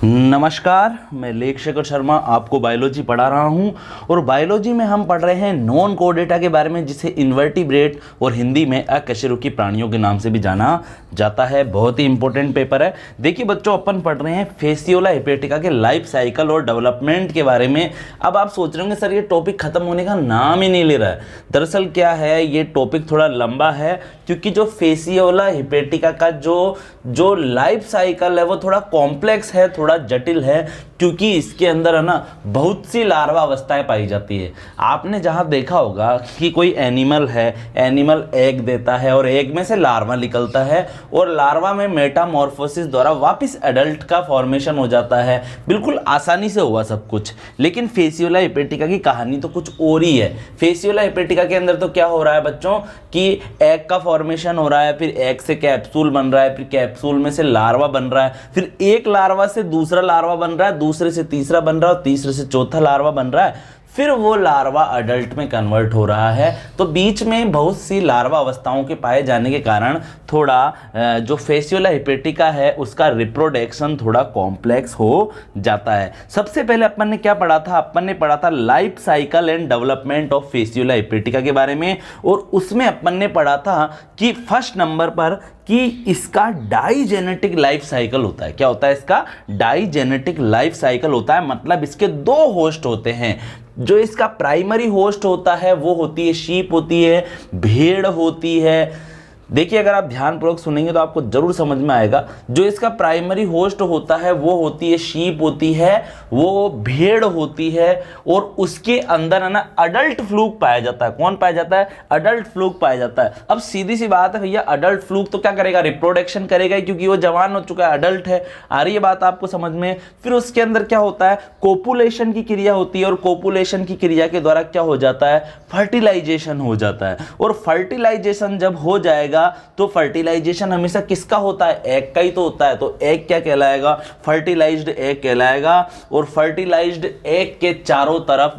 नमस्कार, मैं लेख शेखर शर्मा आपको बायोलॉजी पढ़ा रहा हूं और बायोलॉजी में हम पढ़ रहे हैं नॉन कोडेटा के बारे में, जिसे इन्वर्टिब्रेट और हिंदी में अकशेरुकी प्राणियों के नाम से भी जाना जाता है। बहुत ही इंपॉर्टेंट पेपर है। देखिए बच्चों, अपन पढ़ रहे हैं फेसियोला हिपेटिका के लाइफ साइकिल और डेवलपमेंट के बारे में। अब आप सोच रहे होंगे सर ये टॉपिक खत्म होने का नाम ही नहीं ले रहा है। दरअसल क्या है, ये टॉपिक थोड़ा लंबा है क्योंकि जो फेसियोला हिपेटिका का जो लाइफ साइकिल है वो थोड़ा कॉम्प्लेक्स है, थोड़ा जटिल है, क्योंकि इसके अंदर है ना बहुत सी लार्वा अवस्थाएं पाई जाती है। आपने जहां देखा होगा कि कोई एनिमल है, एनिमल एग देता है और एग में से लार्वा निकलता है और लार्वा में मेटामॉर्फोसिस द्वारा वापस एडल्ट का फॉर्मेशन हो जाता है। बिल्कुल आसानी से हुआ सब कुछ। लेकिन फेसियोला हिपेटिका की कहानी तो कुछ और ही है। फेसियोला हिपेटिका के अंदर तो क्या हो रहा है बच्चों कि एग का फॉर्मेशन हो रहा है, फिर एग से कैप्सूल बन रहा है, फिर कैप्सूल में से लार्वा बन रहा है, फिर एक लार्वा से दूसरा लार्वा बन रहा है, दूसरे से तीसरा बन रहा है और तीसरे से चौथा लार्वा बन रहा है, फिर वो लार्वा अडल्ट में कन्वर्ट हो रहा है। तो बीच में बहुत सी लार्वा अवस्थाओं के पाए जाने के कारण थोड़ा जो फेसियोला हिपेटिका है उसका रिप्रोडक्शन थोड़ा कॉम्प्लेक्स हो जाता है। सबसे पहले अपन ने क्या पढ़ा था? अपन ने पढ़ा था life cycle and development of Fasciola हिपेटिका के बारे में, और उसमें अपन ने पढ़ा था कि फर्स्ट नंबर पर कि इसका डाइजेनेटिक लाइफ साइकिल होता है। क्या होता है इसका? डाइजेनेटिक लाइफ साइकिल होता है। मतलब इसके दो होस्ट होते हैं। जो इसका प्राइमरी होस्ट होता है वो होती है शीप होती है, भेड़ होती है। देखिए अगर आप ध्यानपूर्वक सुनेंगे तो आपको जरूर समझ में आएगा। जो इसका प्राइमरी होस्ट होता है वो होती है शीप होती है, वो भेड़ होती है, और उसके अंदर है ना अडल्ट फ्लूक पाया जाता है। कौन पाया जाता है? अडल्ट फ्लूक पाया जाता है। अब सीधी सी बात है भैया, अडल्ट फ्लूक तो क्या करेगा? रिप्रोडक्शन करेगा, क्योंकि वो जवान हो चुका है, अडल्ट है। आ रही है बात आपको समझ में? फिर उसके अंदर क्या होता है? कोपुलेशन की क्रिया होती है, और कोपुलेशन की क्रिया के द्वारा क्या हो जाता है? फर्टिलाइजेशन हो जाता है। और फर्टिलाइजेशन जब हो जाएगा तो फर्टिलाइजेशन हमेशा किसका होता है? एग का ही तो होता है। तो एग क्या कहलाएगा? फर्टिलाइज्ड एग कहलाएगा। और फर्टिलाइज्ड एग के चारों तरफ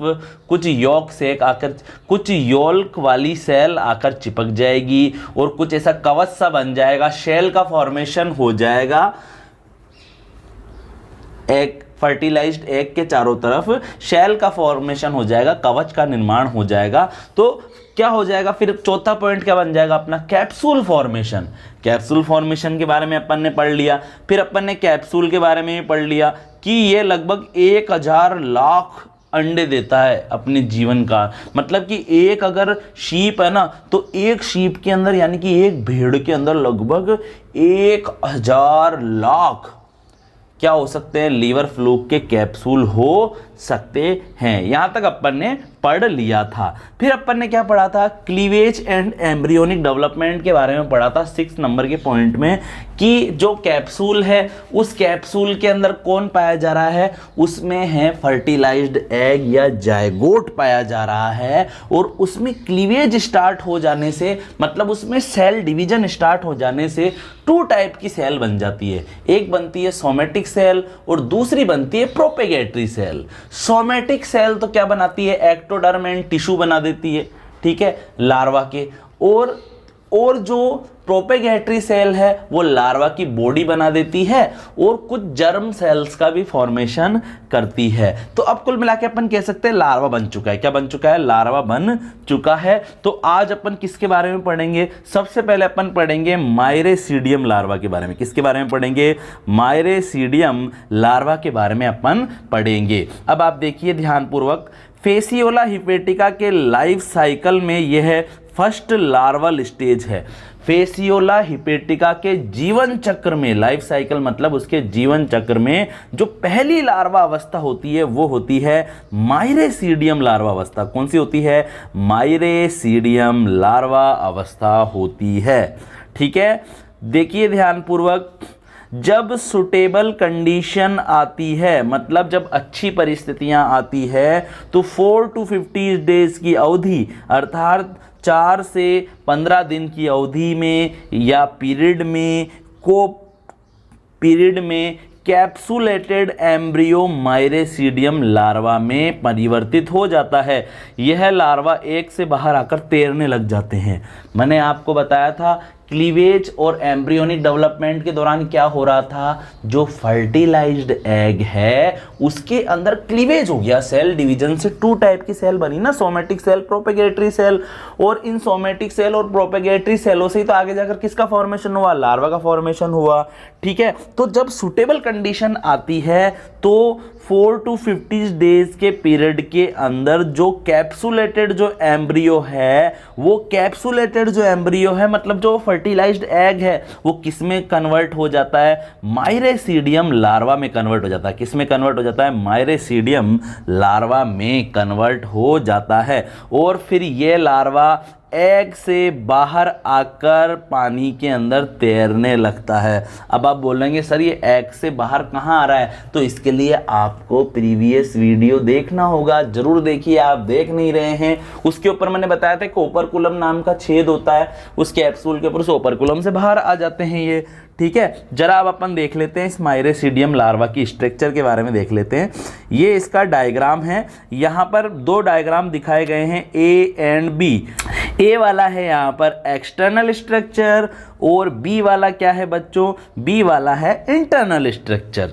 कुछ यॉल्क सेक आकर, कुछ यॉल्क वाली सेल आकर चिपक जाएगी और कुछ ऐसा कवच सा बन जाएगा, शेल का फॉर्मेशन हो जाएगा। एग, फर्टिलाइज्ड एग के चारों तरफ शेल का फॉर्मेशन हो जाएगा, कवच का निर्माण हो जाएगा। तो क्या हो जाएगा फिर? चौथा पॉइंट क्या बन जाएगा अपना? Capsule formation. कैप्सूल फॉर्मेशन के बारे में अपन ने पढ़ लिया। फिर अपन ने कैप्सूल के बारे में भी पढ़ लिया कि ये लगभग 1000 लाख अंडे देता है अपने जीवन का। मतलब कि एक अगर शीप है ना, तो एक शीप के अंदर यानी कि एक भेड़ के अंदर लगभग 1000 लाख क्या हो सकते हैं? लीवर फ्लूक के कैप्सूल हो सकते हैं। यहां तक अपन ने पढ़ लिया था। फिर अपन ने क्या पढ़ा था? क्लीवेज एंड एम्ब्रियोनिक डेवलपमेंट के बारे में पढ़ा था 6 नंबर के पॉइंट में, कि जो कैप्सूल है उस कैप्सूल के अंदर कौन पाया जा रहा है? उसमें है फर्टिलाइज्ड एग या जायगोट पाया जा रहा है। और उसमें क्लीवेज स्टार्ट हो जाने से, मतलब उसमें सेल डिवीजन स्टार्ट हो जाने से 2 टाइप की सेल बन जाती है। एक बनती है सोमेटिक सेल और दूसरी बनती है प्रोपेगेटरी सेल। सोमेटिक सेल तो क्या बनाती है? एक्टोडर्म एंड टिश्यू बना देती है, ठीक है, लार्वा के। और जो प्रोपेगेटरी सेल है वो लार्वा की बॉडी बना देती है और कुछ जर्म सेल्स का भी फॉर्मेशन करती है। तो अब कुल मिला के अपन कह सकते हैं लार्वा बन चुका है। क्या बन चुका है? लार्वा बन चुका है। तो आज अपन किसके बारे में पढ़ेंगे? सबसे पहले अपन पढ़ेंगे माइरेसीडियम लार्वा के बारे में। किसके बारे में पढ़ेंगे? माइरेसीडियम लार्वा के बारे में अपन पढ़ेंगे। अब आप देखिए ध्यानपूर्वक, फेसियोला हिपेटिका के लाइफ साइकिल में यह फर्स्ट लार्वल स्टेज है। फेसियोला हिपेटिका के जीवन चक्र में, लाइफ साइकिल मतलब उसके जीवन चक्र में जो पहली लार्वा अवस्था होती है वो होती है माइरेसीडियम लार्वा अवस्था। कौन सी होती है? माइरेसीडियम लार्वा अवस्था होती है, ठीक है। देखिए ध्यानपूर्वक, जब सुटेबल कंडीशन आती है, मतलब जब अच्छी परिस्थितियां आती है, तो 4 to 50 डेज की अवधि अर्थात 4 से 15 दिन की अवधि में या पीरियड में कैप्सुलेटेड एम्ब्रियो माइरेसीडियम लार्वा में परिवर्तित हो जाता है। यह लार्वा एग से बाहर आकर तैरने लग जाते हैं। मैंने आपको बताया था क्लीवेज और एम्ब्रियोनिक डेवलपमेंट के दौरान क्या हो रहा था, जो फर्टिलाइज्ड एग है उसके अंदर क्लीवेज हो गया, सेल डिवीजन से 2 टाइप की सेल बनी ना, सोमेटिक सेल, प्रोपेगेटरी सेल। और इन सोमेटिक सेल और प्रोपेगेटरी सेलों से ही तो आगे जाकर किसका फॉर्मेशन हुआ, लार्वा का फॉर्मेशन हुआ। ठीक है, तो जब सुटेबल कंडीशन आती है तो 4 to 50 डेज के पीरियड के अंदर जो कैप्सुलेटेड जो एम्ब्रियो है, वो कैप्सुलेटेड जो एम्ब्रियो है मतलब जो फर्टिलाइज्ड एग है, वो किस में कन्वर्ट हो जाता है, माइरेसीडियम लार्वा में कन्वर्ट हो जाता है। किस में कन्वर्ट हो जाता है, माइरेसीडियम लार्वा में कन्वर्ट हो जाता है। और फिर ये लार्वा एग से बाहर आकर पानी के अंदर तैरने लगता है। अब आप बोलेंगे सर ये एग से बाहर कहाँ आ रहा है, तो इसके लिए आपको प्रीवियस वीडियो देखना होगा, जरूर देखिए, आप देख नहीं रहे हैं। उसके ऊपर मैंने बताया था कि ओपर्कुलम नाम का छेद होता है, उस कैप्सूल के ऊपर उस ओपर्कुलम से बाहर आ जाते हैं ये। ठीक है, जरा अब अपन देख लेते हैं इस माइरेसीडियम लार्वा की स्ट्रक्चर के बारे में देख लेते हैं। ये इसका डायग्राम है, यहाँ पर 2 डायग्राम दिखाए गए हैं, ए एंड बी। ए वाला है यहाँ पर एक्सटर्नल स्ट्रक्चर और बी वाला क्या है बच्चों, बी वाला है इंटरनल स्ट्रक्चर।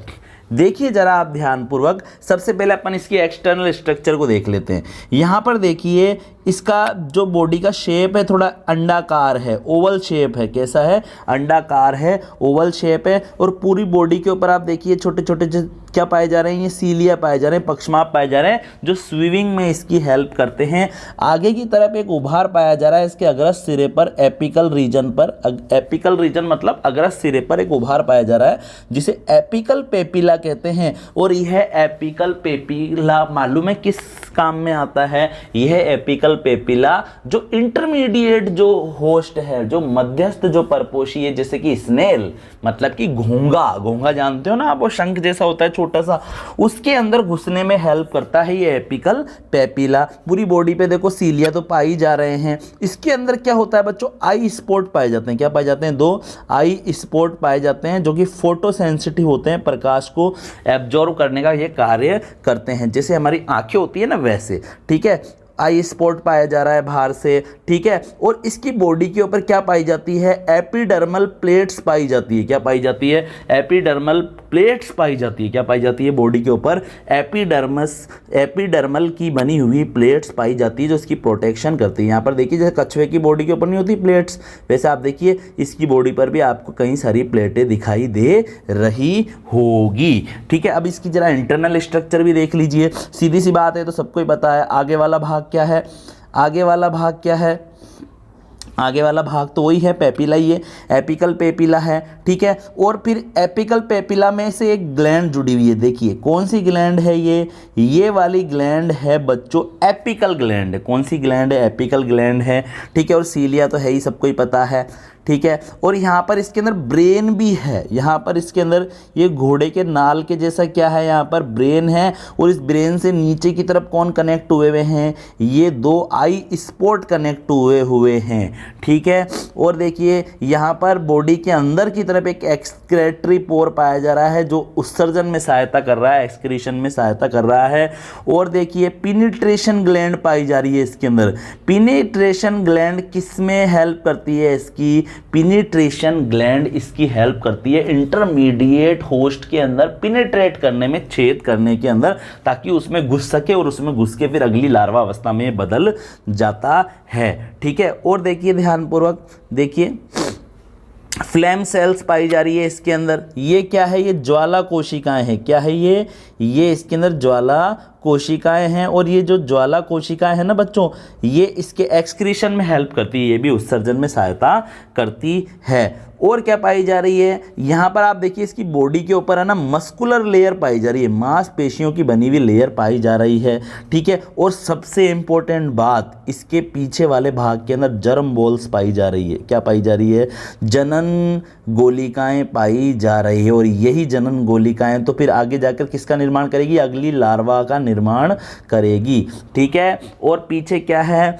देखिए जरा आप ध्यानपूर्वक, सबसे पहले अपन इसकी एक्सटर्नल स्ट्रक्चर को देख लेते हैं। यहाँ पर देखिए इसका जो बॉडी का शेप है थोड़ा अंडाकार है, ओवल शेप है। कैसा है, अंडाकार है, ओवल शेप है। और पूरी बॉडी के ऊपर आप देखिए छोटे छोटे क्या पाए जा रहे हैं, ये सीलिया पाए जा रहे हैं, पक्षमाप पाए जा रहे हैं, जो स्विमिंग में इसकी हेल्प करते हैं। आगे की तरफ एक उभार पाया जा रहा है इसके अग्रस सिरे पर, एपिकल रीजन पर। एपिकल रीजन मतलब अग्रस सिरे पर एक उभार पाया जा रहा है जिसे एपिकल पेपिला कहते हैं। और यह एपिकल पेपिला मालूम है किस काम में आता है, यह एपिकल पेपिला जो इंटरमीडिएट जो होस्ट है, जो मध्यस्थ जो परपोषी है, जैसे कि स्नेल मतलब कि घोंगा, घोंगा जानते हो ना आप, वो शंख जैसा होता है छोटा सा, उसके अंदर घुसने में हेल्प करता है ये एपिकल पेपिला। पूरी बॉडी पे देखो सीलिया तो पाई जा रहे हैं। इसके अंदर क्या होता है बच्चों, आई स्पॉट पाए जाते हैं। क्या पाए जाते हैं, 2 आई स्पॉट पाए जाते हैं जो कि फोटो सेंसिटिव होते हैं, प्रकाश को एब्जॉर्व करने का ये कार्य करते हैं, जैसे हमारी आंखें होती है ना वैसे। ठीक है, आई स्पॉट पाया जा रहा है बाहर से। ठीक है, और इसकी बॉडी के ऊपर क्या पाई जाती है, एपिडर्मल प्लेट्स पाई जाती है। क्या पाई जाती है, एपिडर्मल प्लेट्स पाई जाती है। क्या पाई जाती है, बॉडी के ऊपर एपिडर्मल की बनी हुई प्लेट्स पाई जाती है जो इसकी प्रोटेक्शन करती है। यहाँ पर देखिए जैसे कछुए की बॉडी के ऊपर नहीं होती प्लेट्स, वैसे आप देखिए इसकी बॉडी पर भी आपको कई सारी प्लेटें दिखाई दे रही होगी। ठीक है, अब इसकी जरा इंटरनल स्ट्रक्चर भी देख लीजिए। सीधी सी बात है, तो सबको ही पता है आगे वाला भाग क्या है, आगे वाला भाग क्या है, आगे वाला भाग तो वही है, पेपिला ही है, एपिकल पेपिला है। ठीक है, और फिर एपिकल पेपिला में से एक ग्लैंड जुड़ी हुई है। देखिए कौन सी ग्लैंड है ये वाली ग्लैंड है बच्चों, एपिकल ग्लैंड है। कौन सी ग्लैंड है, एपिकल ग्लैंड है। ठीक है, और सीलिया तो है ही, सबको ही पता है। ठीक है, और यहाँ पर इसके अंदर ब्रेन भी है। यहाँ पर इसके अंदर ये घोड़े के नाल के जैसा क्या है, यहाँ पर ब्रेन है। और इस ब्रेन से नीचे की तरफ कौन कनेक्ट हुए हैं, ये 2 आई स्पॉट कनेक्ट हुए हैं। ठीक है, और देखिए यहाँ पर बॉडी के अंदर की तरफ एक एक्सक्रेटरी पोर पाया जा रहा है जो उत्सर्जन में सहायता कर रहा है, एक्सक्रीशन में सहायता कर रहा है। और देखिए पिनिट्रेशन ग्लैंड पाई जा रही है इसके अंदर। पिनिट्रेशन ग्लैंड किस में हेल्प करती है, इसकी पिनिट्रेशन ग्लैंड इसकी हेल्प करती है इंटरमीडिएट होस्ट के अंदर पिनिट्रेट करने में, छेद करने के अंदर, ताकि उसमें घुस सके और उसमें घुस के फिर अगली लार्वा अवस्था में बदल जाता है। ठीक है, और देखिए ध्यानपूर्वक देखिए, फ्लैम सेल्स पाई जा रही है इसके अंदर। ये क्या है, ये ज्वाला कोशिकाएं हैं। क्या है ये इसके अंदर ज्वाला कोशिकाएं हैं। और ये जो ज्वाला कोशिकाएं हैं ना बच्चों, ये इसके एक्सक्रीशन में हेल्प करती है, ये भी उत्सर्जन में सहायता करती है। और क्या पाई जा रही है, यहाँ पर आप देखिए इसकी बॉडी के ऊपर है ना मस्कुलर लेयर पाई जा रही है, मांसपेशियों की बनी हुई लेयर पाई जा रही है। ठीक है, और सबसे इंपॉर्टेंट बात, इसके पीछे वाले भाग के अंदर जर्म बॉल्स पाई जा रही है। क्या पाई जा रही है, जनन गोलिकाएं पाई जा रही है। और यही जनन गोलिकाएं तो फिर आगे जाकर किसका निर्माण करेगी, अगली लार्वा का निर्माण करेगी। ठीक है, और पीछे क्या है,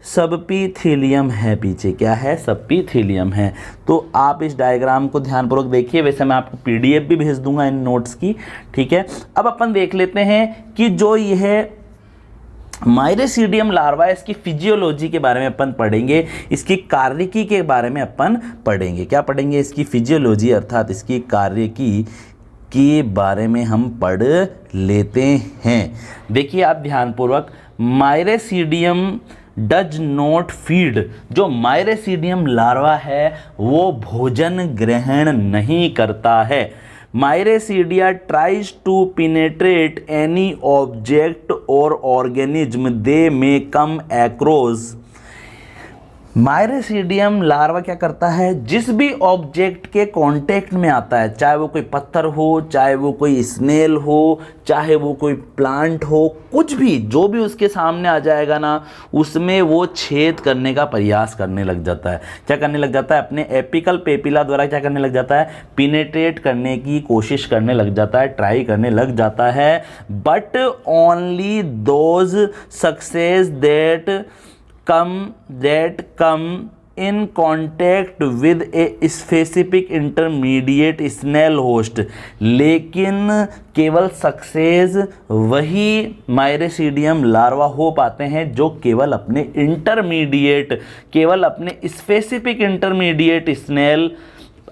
सबपीथीलियम है। पीछे क्या है, सबपीथीलियम है। तो आप इस डायग्राम को ध्यानपूर्वक देखिए, वैसे मैं आपको PDF भी भेज दूंगा इन नोट्स की। ठीक है, अब अपन देख लेते हैं कि जो यह माइरेसीडियम लार्वा, इसकी फिजियोलॉजी के बारे में अपन पढ़ेंगे, इसकी कार्यकी के बारे में अपन पढ़ेंगे। क्या पढ़ेंगे? इसकी फिजियोलॉजी अर्थात इसकी कार्यकी के बारे में हम पढ़ लेते हैं। देखिए आप ध्यानपूर्वक, माइरेसीडियम डज नॉट फीड। जो माइरेसीडियम लार्वा है वो भोजन ग्रहण नहीं करता है। माइरेसीडिया tries to penetrate any object और organism they may come across. माइरेसीडियम larva क्या करता है? जिस भी ऑब्जेक्ट के कांटेक्ट में आता है, चाहे वो कोई पत्थर हो, चाहे वो कोई स्नेल हो, चाहे वो कोई प्लांट हो, कुछ भी जो भी उसके सामने आ जाएगा ना, उसमें वो छेद करने का प्रयास करने लग जाता है। क्या करने लग जाता है? अपने एपिकल पेपिला द्वारा क्या करने लग जाता है? पिनेट्रेट करने की कोशिश करने लग जाता है, ट्राई करने लग जाता है। But only those success that come in contact with a specific intermediate snail host। लेकिन केवल सक्सेस वही माइरेसीडियम लार्वा हो पाते हैं जो केवल अपने इंटरमीडिएट, केवल अपने स्पेसिफिक इंटरमीडिएट स्नेल,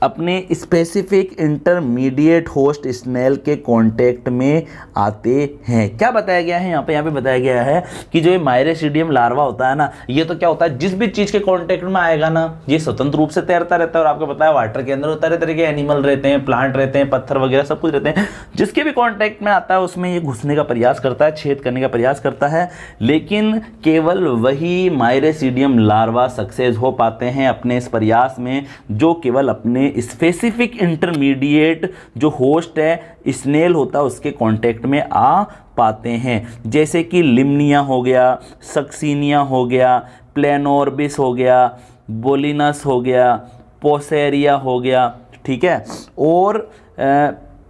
अपने स्पेसिफिक इंटरमीडिएट होस्ट स्नेल के कांटेक्ट में आते हैं। क्या बताया गया है यहाँ पे बताया गया है कि जो ये माइरेसीडियम लार्वा होता है ना, ये तो क्या होता है, जिस भी चीज के कांटेक्ट में आएगा ना, ये स्वतंत्र रूप से तैरता रहता है। और आपको पता है वाटर के अंदर तरह तरह के एनिमल रहते हैं, प्लांट रहते हैं, पत्थर वगैरह सब कुछ रहते हैं। जिसके भी कांटेक्ट में आता है उसमें ये घुसने का प्रयास करता है, छेद करने का प्रयास करता है। लेकिन केवल वही माइरेसीडियम लार्वा सक्सेस हो पाते हैं अपने इस प्रयास में जो केवल अपने स्पेसिफिक इंटरमीडिएट जो होस्ट है, स्नेल होता है, उसके कांटेक्ट में आ पाते हैं। जैसे कि लिम्निया हो गया, सक्सीनिया हो गया, प्लेनोर्बिस हो गया, बोलिनस हो गया, पोसेरिया हो गया, ठीक है, और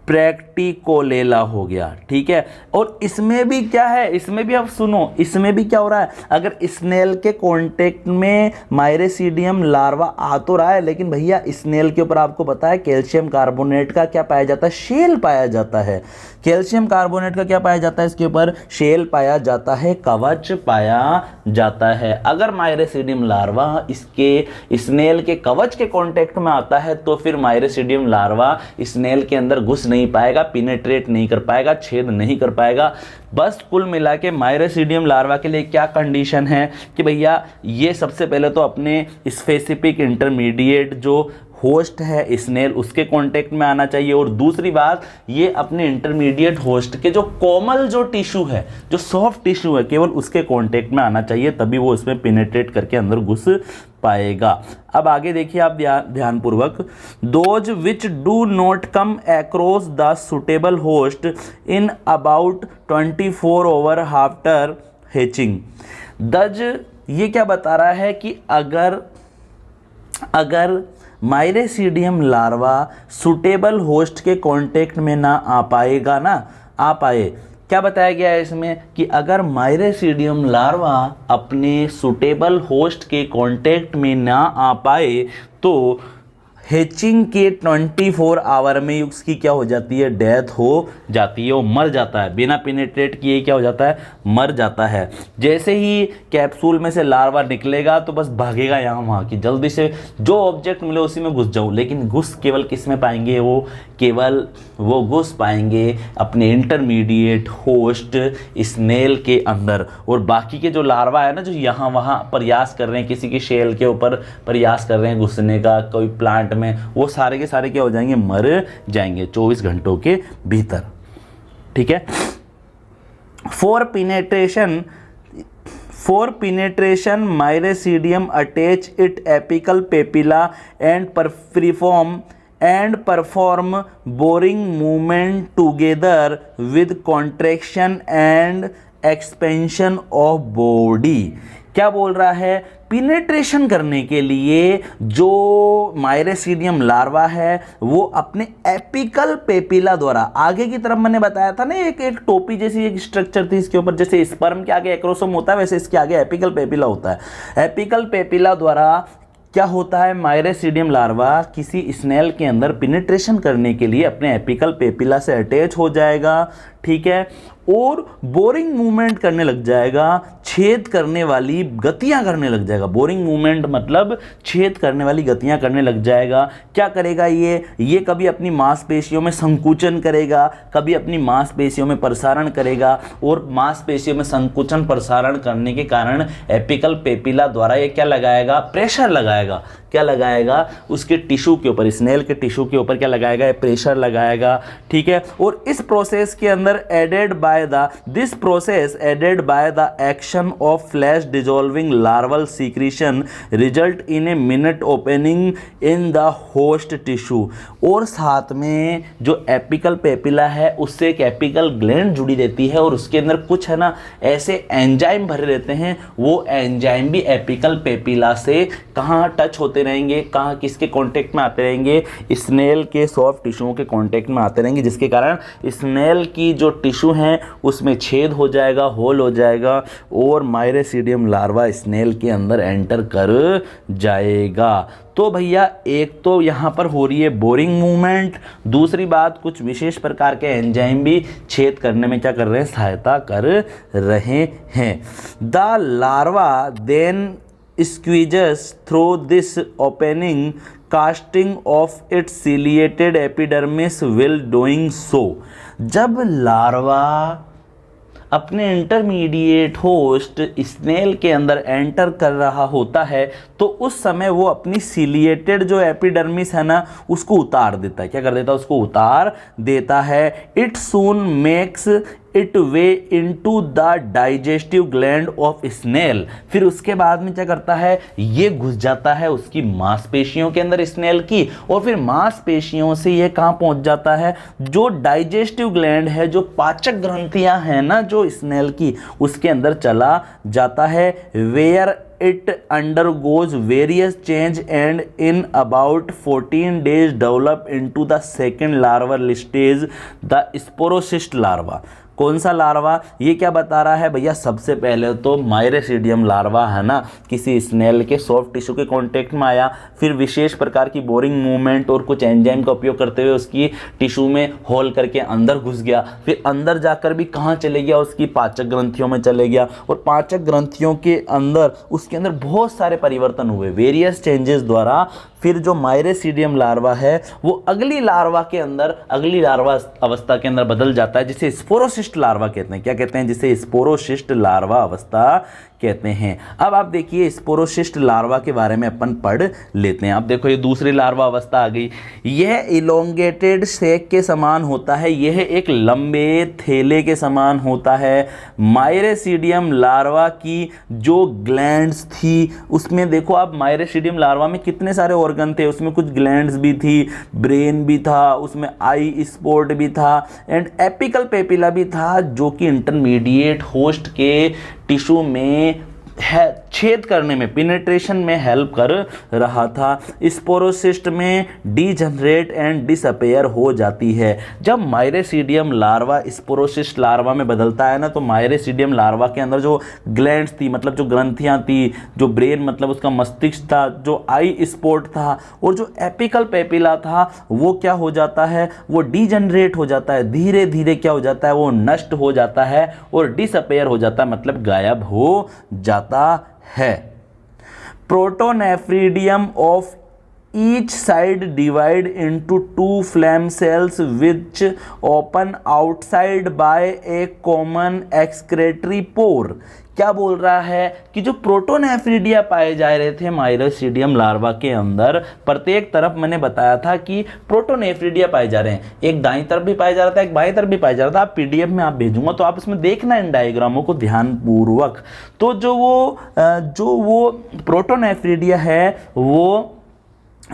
प्रैक्टिकोलेला हो गया, ठीक है। और इसमें भी क्या है, इसमें भी आप सुनो, इसमें भी क्या हो रहा है, अगर स्नेल के कांटेक्ट में माइरेसीडियम लार्वा आ तो रहा है, लेकिन भैया स्नेल के ऊपर आपको पता है कैल्शियम कार्बोनेट का क्या पाया जाता है? शेल पाया जाता है। कैल्शियम कार्बोनेट का क्या पाया जाता है? इसके ऊपर शेल पाया जाता है, कवच पाया जाता है। अगर माइरेसीडियम लार्वा इसके स्नेल के कवच के कांटेक्ट में आता है तो फिर माइरेसीडियम लार्वा स्नेल के अंदर घुस नहीं पाएगा, पिनेट्रेट नहीं कर पाएगा, छेद नहीं कर पाएगा। बस कुल मिला के माइरेसीडियम लार्वा के लिए क्या कंडीशन है कि भैया ये सबसे पहले तो अपने स्पेसिफिक इंटरमीडिएट जो होस्ट है स्नेल, उसके कांटेक्ट में आना चाहिए। और दूसरी बात, ये अपने इंटरमीडिएट होस्ट के जो कोमल जो टिश्यू है, जो सॉफ्ट टिश्यू है, केवल उसके कांटेक्ट में आना चाहिए, तभी वो उसमें पिनेट्रेट करके अंदर घुस पाएगा। अब आगे देखिए आप ध्यानपूर्वक, those which do not come across the suitable host in about 24 hour after hatching. दज ये क्या बता रहा है कि अगर माइरेसीडियम लार्वा सुटेबल होस्ट के कांटेक्ट में ना आ पाए, क्या बताया गया है इसमें कि अगर माइरेसीडियम लार्वा अपने सुटेबल होस्ट के कांटेक्ट में ना आ पाए तो हैचिंग के 24 आवर में उसकी क्या हो जाती है? डेथ हो जाती है, वो मर जाता है, बिना पिनेट्रेट किए क्या हो जाता है? मर जाता है। जैसे ही कैप्सूल में से लार्वा निकलेगा तो बस भागेगा यहाँ वहाँ की, जल्दी से जो ऑब्जेक्ट मिले उसी में घुस जाऊँ। लेकिन घुस केवल किस में पाएंगे? वो घुस पाएंगे अपने इंटरमीडिएट होस्ट स्नेल के अंदर। और बाकी के जो लार्वा है ना, जो यहाँ वहाँ प्रयास कर रहे हैं, किसी की शेल के ऊपर प्रयास कर रहे हैं घुसने का, कोई प्लांट में, वो सारे के सारे क्या हो जाएंगे? मर जाएंगे 24 घंटों के भीतर, ठीक है। For penetration, Mycelium attach its apical papilla and perform boring movement together with contraction and expansion of body। क्या बोल रहा है? पिनेट्रेशन करने के लिए जो माइरेसीडियम लार्वा है वो अपने एपिकल पेपिला द्वारा, आगे की तरफ मैंने बताया था ना, एक टोपी जैसी एक स्ट्रक्चर थी इसके ऊपर, जैसे स्पर्म के आगे एक्रोसोम होता है वैसे इसके आगे एपिकल पेपिला होता है। एपिकल पेपिला द्वारा क्या होता है? माइरेसीडियम लार्वा किसी स्नेल के अंदर पिनेट्रेशन करने के लिए अपने एपिकल पेपिला से अटैच हो जाएगा, ठीक है, और बोरिंग मूवमेंट करने लग जाएगा, छेद करने वाली गतियां करने लग जाएगा। बोरिंग मूवमेंट मतलब छेद करने वाली गतियां करने लग जाएगा। क्या करेगा ये कभी अपनी मांसपेशियों में संकुचन करेगा, कभी अपनी मांसपेशियों में प्रसारण करेगा, और मांसपेशियों में संकुचन प्रसारण करने के कारण एपिकल पेपिला द्वारा ये क्या लगाएगा, प्रेशर लगाएगा। क्या लगाएगा, उसके टिश्यू के ऊपर, स्नेल के टिश्यू के ऊपर क्या लगाएगा, प्रेशर लगाएगा, ठीक है। और इस प्रोसेस के अंदर this process aided by the action of flesh dissolving larval secretion result in a minute opening in the host tissue. और साथ में जो एपिकल पेपिला है उससे एक एपिकल ग्लैंड जुड़ी रहती है, और उसके अंदर कुछ है ना ऐसे एंजाइम भरे रहते हैं, वो एंजाइम भी एपिकल पेपिला से कहाँ टच होते रहेंगे, कहाँ किसके कांटेक्ट में आते रहेंगे, स्नेल के सॉफ्ट टिश्यूओं के कांटेक्ट में आते रहेंगे, जिसके कारण स्नेल की जो टिश्यू हैं उसमें छेद हो जाएगा, होल हो जाएगा, और माइरेसीडियम लार्वा स्नेल के अंदर एंटर कर जाएगा। तो भैया एक तो यहाँ पर हो रही है बोरिंग मूवमेंट, दूसरी बात कुछ विशेष प्रकार के एंजाइम भी छेद करने में क्या कर रहे हैं, सहायता कर रहे हैं। The larva then squeezes through this opening, casting off its ciliated epidermis while doing so। जब लार्वा अपने इंटरमीडिएट होस्ट स्नेल के अंदर एंटर कर रहा होता है तो उस समय वो अपनी सिलिएटेड जो एपिडर्मिस है ना उसको उतार देता है। क्या कर देता है, उसको उतार देता है। It soon makes it way into the digestive gland of snail. फिर उसके बाद में क्या करता है, ये घुस जाता है उसकी मांसपेशियों के अंदर स्नेल की, और फिर मांसपेशियों से ये कहाँ पहुंच जाता है, जो डाइजेस्टिव ग्लैंड है, जो पाचक ग्रंथियां हैं ना जो स्नेल की, उसके अंदर चला जाता है। Where it undergoes various change and in about 14 days develop into the second larval stage, the sporocyst larva। कौन सा लार्वा, ये क्या बता रहा है भैया, सबसे पहले तो माइरेसीडियम लार्वा है ना किसी स्नेल के सॉफ्ट टिश्यू के कांटेक्ट में आया, फिर विशेष प्रकार की बोरिंग मूवमेंट और कुछ एंजाइम का उपयोग करते हुए उसकी टिश्यू में होल करके अंदर घुस गया, फिर अंदर जाकर भी कहाँ चले गया, उसकी पाचक ग्रंथियों में चले गया, और पाचक ग्रंथियों के अंदर उसके अंदर बहुत सारे परिवर्तन हुए वेरियस चेंजेस द्वारा। फिर जो माइरेसीडियम लार्वा है वो अगली लार्वा अवस्था के अंदर बदल जाता है, जिसे स्पोरोसिस्ट लार्वा कहते हैं। क्या कहते हैं, जिसे स्पोरोसिस्ट लार्वा अवस्था कहते हैं। अब आप देखिए स्पोरोसिस्ट लार्वा के बारे में अपन पढ़ लेते हैं। आप देखो ये दूसरी लार्वा अवस्था आ गई। यह इलोंगेटेड सेक के समान होता है, यह एक लंबे थैले के समान होता है। माइरेसीडियम लार्वा की जो ग्लैंड्स थी उसमें देखो आप, माइरेसीडियम लार्वा में कितने सारे ऑर्गन थे, उसमें कुछ ग्लैंड्स भी थी, ब्रेन भी था, उसमें आई स्पॉट भी था, एंड एपिकल पेपिला भी था, जो कि इंटरमीडिएट होस्ट के टिश्यू में छेद करने में, पिनेट्रेशन में हेल्प कर रहा था। स्पोरोसिस्ट में डीजनरेट एंड डिसअपेयर हो जाती है। जब माइरेसीडियम लार्वा स्पोरोसिस्ट लार्वा में बदलता है ना, तो माइरेसीडियम लार्वा के अंदर जो ग्लैंड्स थी, मतलब जो ग्रंथियां थी, जो ब्रेन मतलब उसका मस्तिष्क था, जो आई स्पॉट था, और जो एपिकल पेपिला था, वो क्या हो जाता है, वो डीजनरेट हो जाता है, धीरे धीरे क्या हो जाता है, वो नष्ट हो जाता है और डिसअपेयर हो जाता है, मतलब गायब हो जाता है। Protonephridium of each side divide into two flame cells which open outside by a common excretory pore। क्या बोल रहा है कि जो प्रोटोनेफ्रिडिया पाए जा रहे थे माइरेसीडियम लार्वा के अंदर, प्रत्येक तरफ मैंने बताया था कि प्रोटोनेफ्रिडिया पाए जा रहे हैं, एक दाईं तरफ भी पाया जा रहा था, एक बाईं तरफ भी पाया जा रहा था। आप पीडीएफ में आप भेजूंगा तो आप इसमें देखना इन डायग्रामों को ध्यानपूर्वक। तो जो वो प्रोटोनेफ्रिडिया है, वो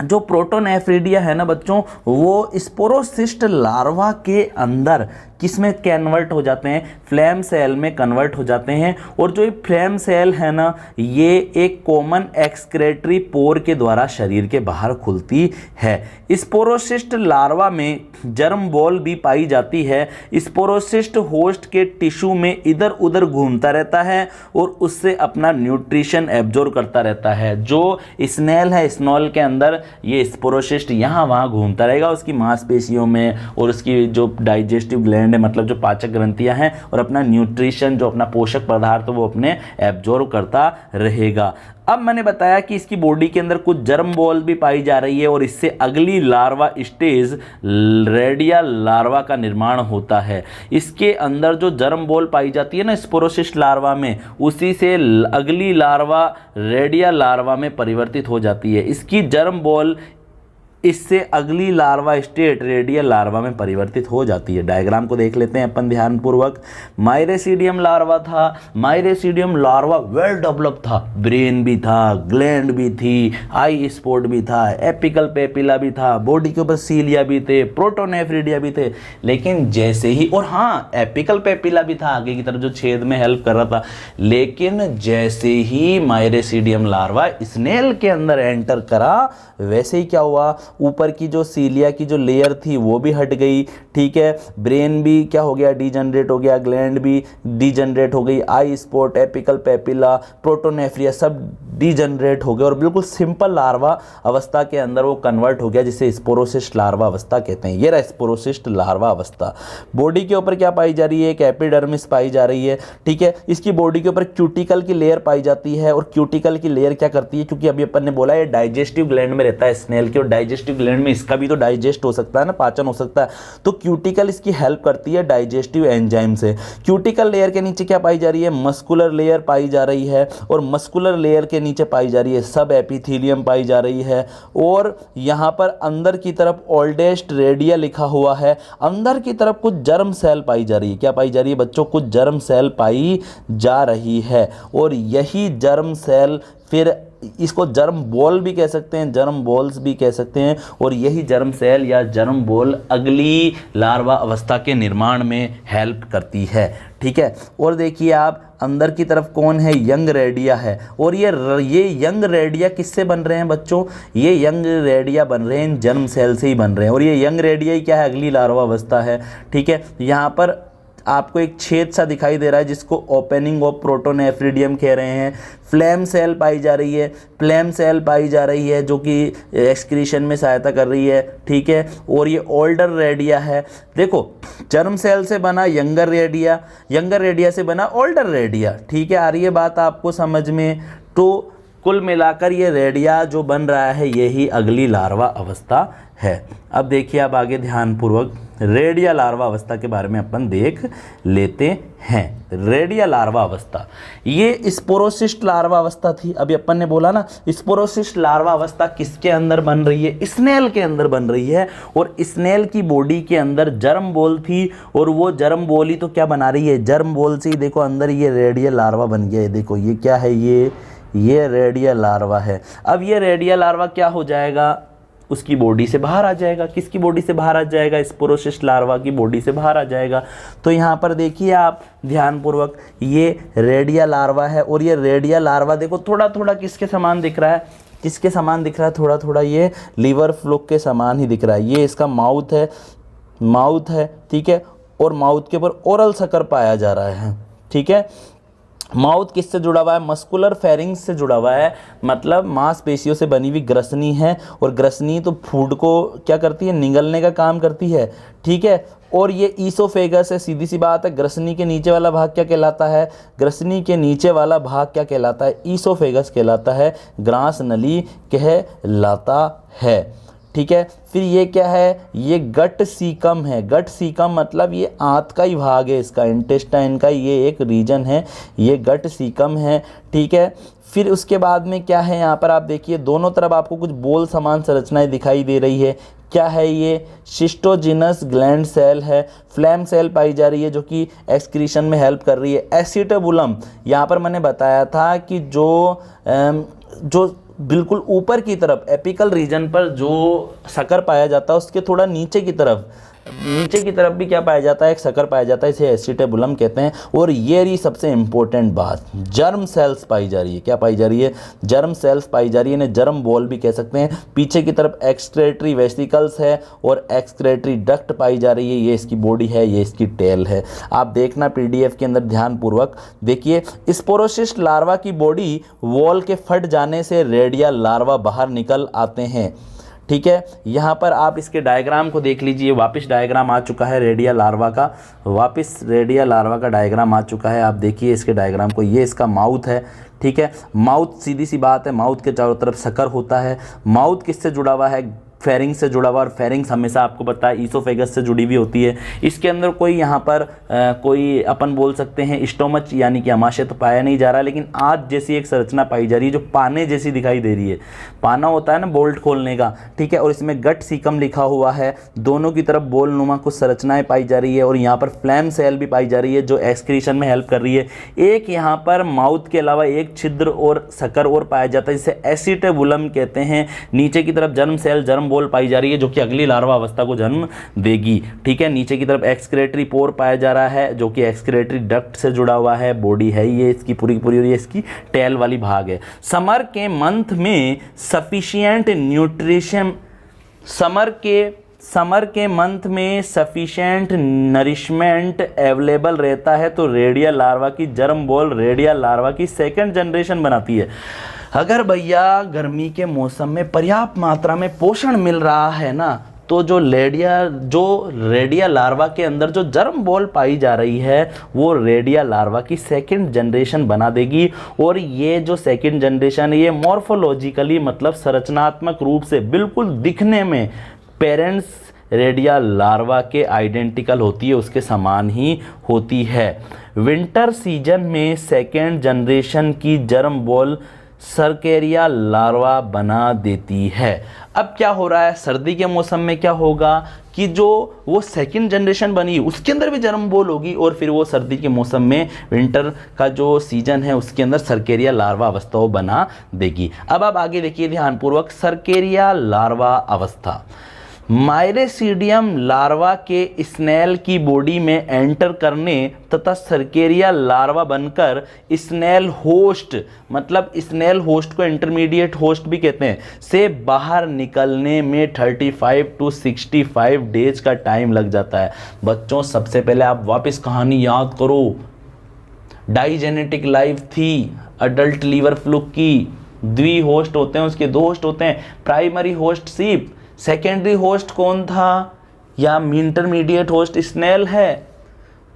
जो प्रोटोनेफ्रिडिया है ना बच्चों, वो स्पोरोसिस्ट लार्वा के अंदर किसमें कन्वर्ट हो जाते हैं, फ्लेम सेल में कन्वर्ट हो जाते हैं। और जो ये फ्लेम सेल है ना, ये एक कॉमन एक्सक्रेटरी पोर के द्वारा शरीर के बाहर खुलती है। स्पोरोसिस्ट लार्वा में जर्म बॉल भी पाई जाती है। स्पोरोसिस्ट होस्ट के टिश्यू में इधर उधर घूमता रहता है और उससे अपना न्यूट्रिशन एब्जॉर्ब करता रहता है। जो स्नेल है, स्नॉल के अंदर अंदर ये स्पोरोसिस्ट यहाँ वहाँ घूमता रहेगा उसकी मांसपेशियों में, और उसकी जो डाइजेस्टिव ग्लैंड है मतलब जो पाचक ग्रंथियाँ हैं, और अपना न्यूट्रिशन जो अपना पोषक पदार्थ वो अपने एब्जॉर्ब करता रहेगा। अब मैंने बताया कि इसकी बॉडी के अंदर कुछ जर्म बॉल भी पाई जा रही है, और इससे अगली लार्वा स्टेज रेडिया लार्वा का निर्माण होता है। इसके अंदर जो जर्म बॉल पाई जाती है ना स्पोरोसिस्ट लार्वा में, उसी से अगली लार्वा रेडिया लार्वा में परिवर्तित हो जाती है। इसकी जर्म बॉल इससे अगली लार्वा स्टेट रेडियल लार्वा में परिवर्तित हो जाती है। डायग्राम को देख लेते हैं अपन ध्यानपूर्वक। माइरेसीडियम लार्वा था, माइरेसीडियम लार्वा वेल डेवलप था, ब्रेन भी था, ग्लैंड भी थी, आई स्पॉट भी था, एपिकल पेपिला भी था, बॉडी के ऊपर सीलिया भी थे, प्रोटोनेफ्रिडिया भी थे। लेकिन जैसे ही, और हाँ एपिकल पेपिला भी था आगे की तरफ जो छेद में हेल्प कर रहा था, लेकिन जैसे ही माइरेसीडियम लार्वा स्नेल के अंदर एंटर करा वैसे ही क्या हुआ, ऊपर की जो सीलिया की जो लेयर थी वो भी हट गई, ठीक है। ब्रेन भी क्या हो गया, डीजनरेट हो गया, ग्लैंड भी डीजनरेट हो गई, आई स्पॉट, एपिकल पेपिला, प्रोटोनेफ्रिया सब डीजनरेट हो गए, और बिल्कुल सिंपल लार्वा अवस्था के अंदर वो कन्वर्ट हो गया, जिसे स्पोरोसिस्ट लार्वा अवस्था कहते हैं। ये रहा स्पोरोसिस्ट लार्वा अवस्था। बॉडी के ऊपर क्या पाई जा रही है, एक एपिडर्मिस पाई जा रही है, ठीक है। इसकी बॉडी के ऊपर क्यूटिकल की लेयर पाई जाती है, और क्यूटिकल की लेयर क्या करती है, क्योंकि अभी अपन ने बोला ये डाइजेस्टिव ग्लैंड में रहता है स्नेल के, और डाइजेस्टिव ग्लैंड में इसका भी तो डाइजेस्ट हो सकता है ना, पाचन हो सकता है, तो क्यूटिकल इसकी हेल्प करती है डाइजेस्टिव एंजाइम से। क्यूटिकल लेयर के नीचे क्या पाई जा रही है, मस्कुलर लेयर पाई जा रही है, और मस्कुलर लेयर के नीचे पाई जा रही है सब एपिथेलियम पाई जा रही है, और यहाँ पर अंदर की तरफ ओल्डेस्ट रेडिया लिखा हुआ है। अंदर की तरफ कुछ जर्म सेल पाई जा रही है, क्या पाई जा रही है बच्चों, कुछ जर्म सेल पाई जा रही है, और यही जर्म सेल फिर इसको जर्म बॉल भी कह सकते हैं, जर्म बॉल्स भी कह सकते हैं, और यही जर्म सेल या जर्म बॉल अगली लार्वा अवस्था के निर्माण में हेल्प करती है, ठीक है। और देखिए आप अंदर की तरफ कौन है, यंग रेडिया है, और ये यंग रेडिया किससे बन रहे हैं बच्चों, ये यंग रेडिया बन रहे हैं जर्म सेल से ही बन रहे हैं, और ये यंग रेडिया ही क्या है, अगली लार्वा अवस्था है, ठीक है। यहाँ पर आपको एक छेद सा दिखाई दे रहा है जिसको ओपनिंग ऑफ प्रोटोनेफ्रिडियम कह रहे हैं। फ्लेम सेल पाई जा रही है, फ्लेम सेल पाई जा रही है जो कि एक्सक्रीशन में सहायता कर रही है, ठीक है। और ये ओल्डर रेडिया है, देखो जर्म सेल से बना यंगर रेडिया, यंगर रेडिया से बना ओल्डर रेडिया, ठीक है। आ रही है बात आपको समझ में। तो कुल मिलाकर ये रेडिया जो बन रहा है यही अगली लार्वा अवस्था है। अब देखिए आप आगे ध्यानपूर्वक रेडिया लार्वा अवस्था के बारे में अपन देख लेते हैं। रेडिया लार्वा अवस्था ये स्पोरोसिस्ट लार्वा अवस्था थी। अभी अपन ने बोला ना स्पोरोसिस्ट लार्वा अवस्था किसके अंदर बन रही है, स्नेल के अंदर बन रही है, और स्नेल की बॉडी के अंदर जर्म बॉल थी, और वो जर्म बॉल ही तो क्या बना रही है, जर्म बॉल से ही देखो अंदर ये रेडिया लार्वा बन गया है। देखो ये क्या है, ये रेडिया लार्वा है। अब ये रेडिया लार्वा क्या हो जाएगा, उसकी बॉडी से बाहर आ जाएगा। किसकी बॉडी से बाहर आ जाएगा, स्पोरोसिस्ट लार्वा की बॉडी से बाहर आ जाएगा। तो यहाँ पर देखिए आप ध्यानपूर्वक ये रेडिया लार्वा है, और ये रेडिया लार्वा देखो थोड़ा थोड़ा किसके समान दिख रहा है, किसके समान दिख रहा है, थोड़ा थोड़ा ये लीवर फ्लूक के समान ही दिख रहा है। ये इसका माउथ है, ठीक है, और माउथ के ऊपर ओरल सकर पाया जा रहा है, ठीक है। माउथ किससे जुड़ा हुआ है, मस्कुलर फेरिंग्स से जुड़ा हुआ है, मतलब मांसपेशियों से बनी हुई ग्रसनी है, और ग्रसनी तो फूड को क्या करती है, निगलने का काम करती है, ठीक है। और ये ईसोफेगस है, सीधी सी बात है। ग्रसनी के नीचे वाला भाग क्या कहलाता है, ग्रसनी के नीचे वाला भाग क्या कहलाता है, ईसोफेगस कहलाता है, ग्रास नली कहलाता है, ठीक है। फिर ये क्या है, ये गट सीकम है। गट सीकम मतलब ये आंत का ही भाग है, इसका इंटेस्टाइन का ये एक रीजन है, ये गट सीकम है, ठीक है। फिर उसके बाद में क्या है, यहाँ पर आप देखिए दोनों तरफ आपको कुछ बोल समान संरचनाएं दिखाई दे रही है। क्या है ये, शिस्टोजिनस ग्लैंड सेल है। फ्लैम सेल पाई जा रही है जो कि एक्सक्रीशन में हेल्प कर रही है। एसिटाबुलम, यहाँ पर मैंने बताया था कि जो बिल्कुल ऊपर की तरफ एपिकल रीजन पर जो शक्कर पाया जाता है उसके थोड़ा नीचे की तरफ भी क्या पाया जाता है, एक शक्कर पाया जाता है, इसे एसिटाबुलम कहते हैं। और ये रही सबसे इंपॉर्टेंट बात, जर्म सेल्स पाई जा रही है। क्या पाई जा रही है, जर्म सेल्स पाई जा रही है, इन्हें जर्म बॉल भी कह सकते हैं। पीछे की तरफ एक्सक्रेटरी वेसिकल्स है और एक्सक्रेटरी डक्ट पाई जा रही है। ये इसकी बॉडी है, ये इसकी टेल है। आप देखना पीडीएफ के अंदर ध्यानपूर्वक देखिए। स्पोरोसिस्ट लार्वा की बॉडी वॉल के फट जाने से रेडिया लार्वा बाहर निकल आते हैं। ठीक है। यहाँ पर आप इसके डायग्राम को देख लीजिए, वापस डायग्राम आ चुका है रेडिया लार्वा का, वापस रेडिया लार्वा का डायग्राम आ चुका है। आप देखिए इसके डायग्राम को, ये इसका माउथ है, ठीक है। माउथ सीधी सी बात है, माउथ के चारों तरफ सकर होता है। माउथ किससे जुड़ा हुआ है? फेरिंग्स से जुड़ा हुआ, और फेरिंग्स हमेशा आपको पता है ईसोफेगस से जुड़ी हुई होती है। इसके अंदर कोई यहाँ पर कोई अपन बोल सकते हैं स्टोमच यानी कि आमाशय तो पाया नहीं जा रहा, लेकिन आंत जैसी एक संरचना पाई जा रही है जो पाने जैसी दिखाई दे रही है। पाना होता है ना बोल्ट खोलने का, ठीक है। और इसमें गट सीकम लिखा हुआ है, दोनों की तरफ बोल नुमा कुछ संरचनाएं पाई जा रही है, और यहाँ पर फ्लैम सेल भी पाई जा रही है जो एक्सक्रीशन में हेल्प कर रही है। एक यहाँ पर माउथ के अलावा एक छिद्र और सकर और पाया जाता है जिसे एसिटेबुलम कहते हैं। नीचे की तरफ जर्म सेल, जर्म बोल पाई जा रही है जो कि अगली लार्वा अवस्था को जन्म देगी, ठीक है। नीचे की तरफ एक्सक्रेटरी पोर पाया जा रहा है जो कि एक्सक्रेटरी डक्ट से जुड़ा हुआ है। बॉडी है ये इसकी पूरी पूरी, और ये इसकी टेल वाली भाग है। समर के मंथ में सफिशिएंट न्यूट्रिशन, समर के मंथ में सफिशिएंट नरिशमेंट अवेलेबल रहता है तो रेडिया लार्वा की जर्म बॉल रेडिया लार्वा की सेकंड जनरेशन बनाती है। अगर भैया गर्मी के मौसम में पर्याप्त मात्रा में पोषण मिल रहा है ना, तो जो रेडिया लार्वा के अंदर जो जर्म बॉल पाई जा रही है वो रेडिया लार्वा की सेकंड जनरेशन बना देगी। और ये जो सेकंड जनरेशन है ये मॉर्फोलॉजिकली मतलब संरचनात्मक रूप से बिल्कुल दिखने में पेरेंट्स रेडिया लार्वा के आइडेंटिकल होती है, उसके समान ही होती है। विंटर सीजन में सेकेंड जनरेशन की जर्म बॉल सर्केरिया लार्वा बना देती है। अब क्या हो रहा है, सर्दी के मौसम में क्या होगा कि जो वो सेकंड जनरेशन बनी उसके अंदर भी जर्म बॉल होगी, और फिर वो सर्दी के मौसम में विंटर का जो सीजन है उसके अंदर सर्केरिया लार्वा अवस्था वो बना देगी। अब आप आगे देखिए ध्यानपूर्वक, सर्केरिया लार्वा अवस्था माइरेसीडियम लार्वा के स्नेल की बॉडी में एंटर करने तथा सर्केरिया लार्वा बनकर स्नेल होस्ट, मतलब स्नेल होस्ट को इंटरमीडिएट होस्ट भी कहते हैं, से बाहर निकलने में 35 to 65 डेज का टाइम लग जाता है। बच्चों सबसे पहले आप वापस कहानी याद करो, डाइजेनेटिक लाइफ थी अडल्ट लीवर फ्लूक की, द्वि होस्ट होते हैं, उसके दो होस्ट होते हैं, प्राइमरी होस्ट सीप, सेकेंडरी होस्ट कौन था या इंटरमीडिएट होस्ट स्नेल है।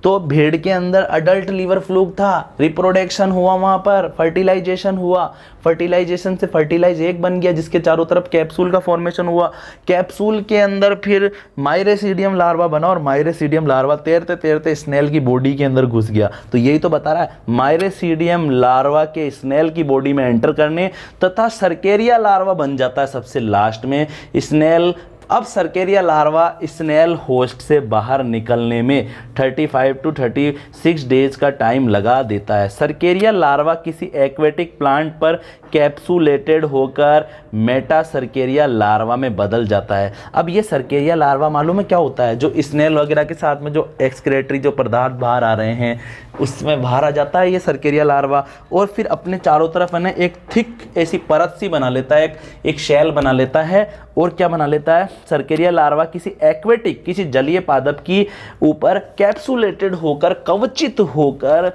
तो भेड़ के अंदर अडल्ट लीवर फ्लूक था, रिप्रोडक्शन हुआ, वहाँ पर फर्टिलाइजेशन हुआ, फर्टिलाइजेशन से फर्टिलाइज एग बन गया जिसके चारों तरफ कैप्सूल का फॉर्मेशन हुआ, कैप्सूल के अंदर फिर माइरेसीडियम लार्वा बना, और माइरेसीडियम लार्वा तैरते तैरते स्नेल की बॉडी के अंदर घुस गया। तो यही तो बता रहा है, माइरेसीडियम लार्वा के स्नेल की बॉडी में एंटर करने तथा सर्केरिया लार्वा बन जाता है सबसे लास्ट में स्नेल। अब सर्केरिया लार्वा स्नेल होस्ट से बाहर निकलने में 35 to 36 डेज का टाइम लगा देता है। सर्केरिया लार्वा किसी एक्वेटिक प्लांट पर कैप्सुलेटेड होकर मेटा सर्केरिया लार्वा में बदल जाता है। अब ये सर्केरिया लार्वा मालूम है क्या होता है, जो स्नेल वगैरह के साथ में जो एक्सक्रेटरी जो पदार्थ बाहर आ रहे हैं उसमें बाहर आ जाता है ये सर्केरिया लार्वा, और फिर अपने चारों तरफ है ना एक थिक ऐसी परत सी बना लेता है, एक शेल बना लेता है। और क्या बना लेता है, सर्केरिया लार्वा किसी एक्वेटिक किसी जलीय पादप की ऊपर कैप्सुलेटेड होकर कवचित होकर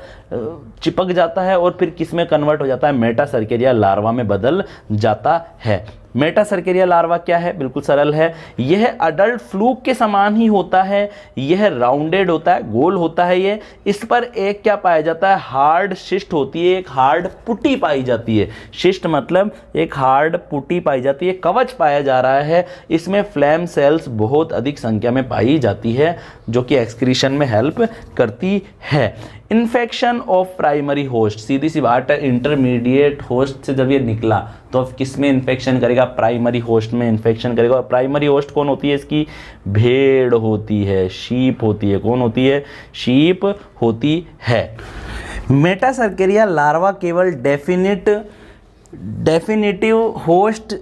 चिपक जाता है, और फिर किस में कन्वर्ट हो जाता है, मेटा सर्केरिया लार्वा में बदल जाता है। मेटा सर्केरिया लार्वा क्या है, बिल्कुल सरल है, यह अडल्ट फ्लूक के समान ही होता है, यह राउंडेड होता है, गोल होता है ये। इस पर एक क्या पाया जाता है, हार्ड शिस्ट होती है, एक हार्ड पुटी पाई जाती है। शिस्ट मतलब एक हार्ड पुटी पाई जाती है, कवच पाया जा रहा है। इसमें फ्लैम सेल्स बहुत अधिक संख्या में पाई जाती है जो कि एक्सक्रीशन में हेल्प करती है। इन्फेक्शन ऑफ प्राइमरी होस्ट, सीधी सी बात है, इंटरमीडिएट होस्ट से जब ये निकला तो अब किस में इन्फेक्शन करेगा, प्राइमरी होस्ट में इन्फेक्शन करेगा। और प्राइमरी होस्ट कौन होती है इसकी, भेड़ होती है, शीप होती है। कौन होती है, शीप होती है। मेटा सर्केरिया लार्वा केवल डेफिनेटिव होस्ट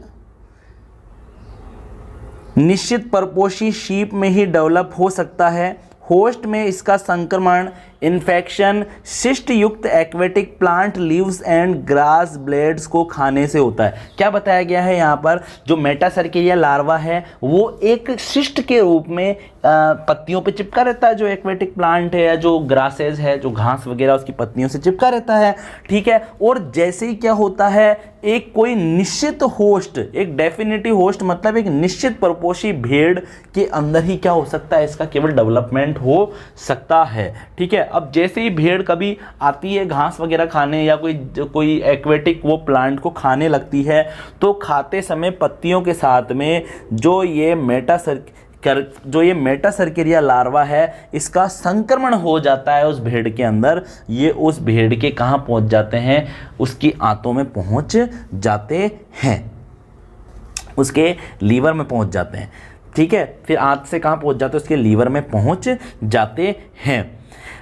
निश्चित परपोषी शीप में ही डेवलप हो सकता है। होस्ट में इसका संक्रमण इन्फेक्शन शिष्ट युक्त aquatic plant leaves and grass blades को खाने से होता है। क्या बताया गया है यहाँ पर, जो मेटा सर्केरिया लार्वा है वो एक शिष्ट के रूप में पत्तियों पे चिपका रहता है, जो एक्वेटिक प्लांट है या जो ग्रासेज है, जो घास वगैरह उसकी पत्तियों से चिपका रहता है, ठीक है। और जैसे ही क्या होता है एक कोई निश्चित होस्ट, एक डेफिनेटिव होस्ट मतलब एक निश्चित परपोषी भेड़ के अंदर ही क्या हो सकता है, इसका केवल डेवलपमेंट हो सकता है। ठीक है, अब जैसे ही भेड़ कभी आती है घास वगैरह खाने या कोई एक्वेटिक वो प्लांट को खाने लगती है, तो खाते समय पत्तियों के साथ में जो ये मेटासर्केरिया लार्वा है, इसका संक्रमण हो जाता है उस भेड़ के अंदर। ये उस भेड़ के कहाँ पहुंच जाते हैं, उसकी आंतों में पहुंच जाते हैं, उसके लीवर में पहुंच जाते हैं। ठीक है, फिर आंत से कहाँ पहुंच जाते हैं, उसके लीवर में पहुंच जाते हैं।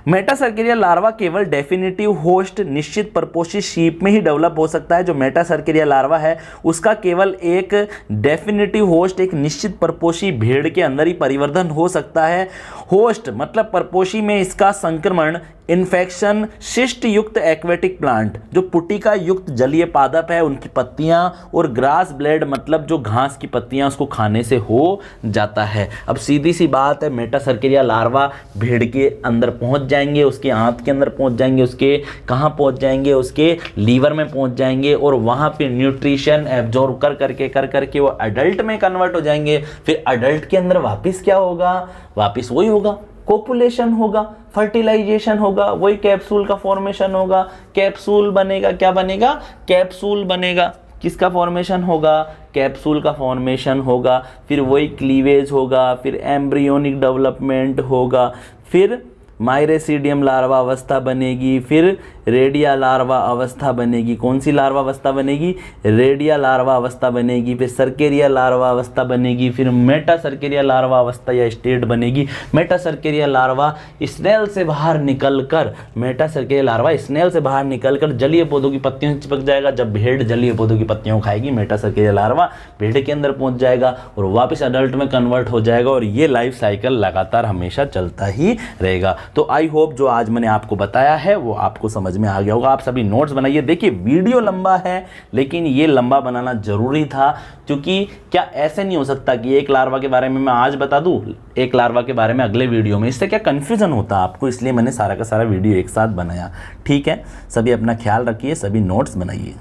मेटासर्केरिया लार्वा केवल डेफिनेटिव होस्ट निश्चित परपोषी शीप में ही डेवलप हो सकता है। जो मेटासर्केरिया लार्वा है उसका केवल एक डेफिनेटिव होस्ट, एक निश्चित परपोषी भेड़ के अंदर ही परिवर्तन हो सकता है। होस्ट मतलब परपोषी में इसका संक्रमण इन्फेक्शन शिष्ट युक्त एक्वेटिक प्लांट, जो पुटिका युक्त जलीय पादप है, उनकी पत्तियां और ग्रास ब्लेड मतलब जो घास की पत्तियां, उसको खाने से हो जाता है। अब सीधी सी बात है, मेटासर्केरिया लार्वा भेड़ के अंदर पहुंच जाएंगे, उसके आंत के अंदर पहुंच जाएंगे, उसके कहाँ पहुंच जाएंगे, उसके लीवर में पहुंच जाएंगे और वहां पे न्यूट्रिशन एब्जॉर्ब कर करके वो अडल्ट में कन्वर्ट हो जाएंगे। फिर अडल्ट के अंदर वापस क्या होगा, वापस वही होगा, कोपुलेशन होगा, फर्टिलाइजेशन होगा, वही कैप्सूल का फॉर्मेशन होगा। कैप्सूल बनेगा, क्या बनेगा, कैप्सूल बनेगा। किसका फॉर्मेशन होगा, कैप्सूल का फॉर्मेशन होगा। फिर वही क्लीवेज होगा, फिर एम्ब्रियोनिक डेवलपमेंट होगा, फिर माइरेसीडियम लार्वा अवस्था बनेगी, फिर रेडिया लार्वा अवस्था बनेगी। कौन सी लार्वा अवस्था बनेगी, रेडिया लार्वा अवस्था बनेगी। फिर सर्केरिया लार्वा अवस्था बनेगी, फिर मेटासर्केरिया लार्वा अवस्था या स्टेट बनेगी। मेटासर्केरिया लार्वा स्नेल से बाहर निकलकर, मेटासर्केरिया लार्वा स्नेल से बाहर निकलकर जलीय पौधों की पत्तियों से चिपक जाएगा। जब भेड़ जलीय पौधों की पत्तियों खाएगी, मेटासर्केरिया लार्वा भेड़ के अंदर पहुंच जाएगा और वापस अडल्ट में कन्वर्ट हो जाएगा और ये लाइफ साइकिल लगातार हमेशा चलता ही रहेगा। तो आई होप जो आज मैंने आपको बताया है वो आपको समझ में आ गया होगा। आप सभी नोट्स बनाइए। देखिए वीडियो लंबा है, लेकिन ये लंबा बनाना जरूरी था, क्योंकि क्या ऐसे नहीं हो सकता कि एक लार्वा के बारे में मैं आज बता दूं, एक लार्वा के बारे में अगले वीडियो में, इससे क्या कन्फ्यूजन होता आपको, इसलिए मैंने सारा का सारा वीडियो एक साथ बनाया। ठीक है, सभी अपना ख्याल रखिए, सभी नोट्स बनाइए।